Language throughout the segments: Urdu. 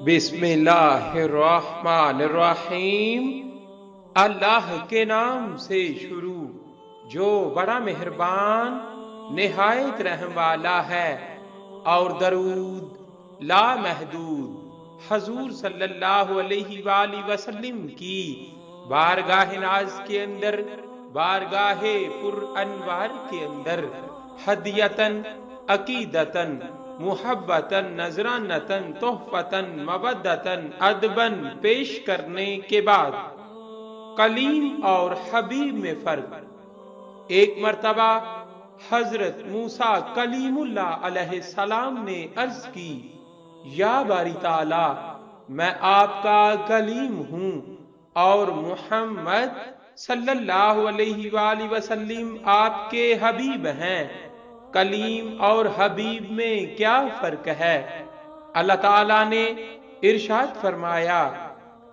بسم اللہ الرحمن الرحیم۔ اللہ کے نام سے شروع جو بڑا مہربان نہایت رحم والا ہے، اور درود لا محدود حضور صلی اللہ علیہ وآلہ وسلم کی بارگاہ ناز کے اندر، بارگاہ پر انوار کے اندر ہدیتاً، عقیدتاً، محبتاً، نذرانتاً، تحفتاً، مودتاً، ادباً پیش کرنے کے بعد کلیم اور حبیب میں فرق۔ ایک مرتبہ حضرت موسیٰ کلیم اللہ علیہ السلام نے عرض کی، یا باری تعالی، میں آپ کا کلیم ہوں اور محمد صلی اللہ علیہ وآلہ وسلم آپ کے حبیب ہیں، کلیم اور حبیب میں کیا فرق ہے؟ اللہ تعالیٰ نے ارشاد فرمایا،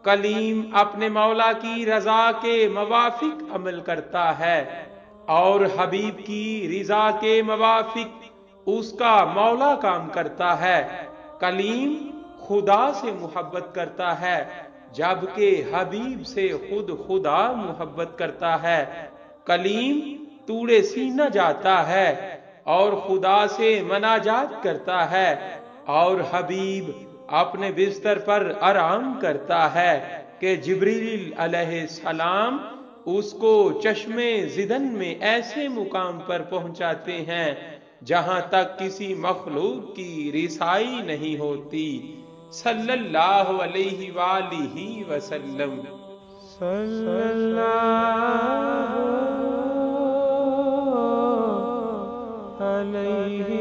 کلیم اپنے مولا کی رضا کے موافق عمل کرتا ہے اور حبیب کی رضا کے موافق اس کا مولا کام کرتا ہے۔ کلیم خدا سے محبت کرتا ہے، جبکہ حبیب سے خود خدا محبت کرتا ہے۔ کلیم طور سینہ جاتا ہے اور خدا سے مناجات کرتا ہے، اور حبیب اپنے بستر پر آرام کرتا ہے کہ جبریل علیہ السلام اس کو چشمے زدن میں ایسے مقام پر پہنچاتے ہیں جہاں تک کسی مخلوق کی رسائی نہیں ہوتی، صلی اللہ علیہ وآلہ وسلم۔ صلی اللہ علیہ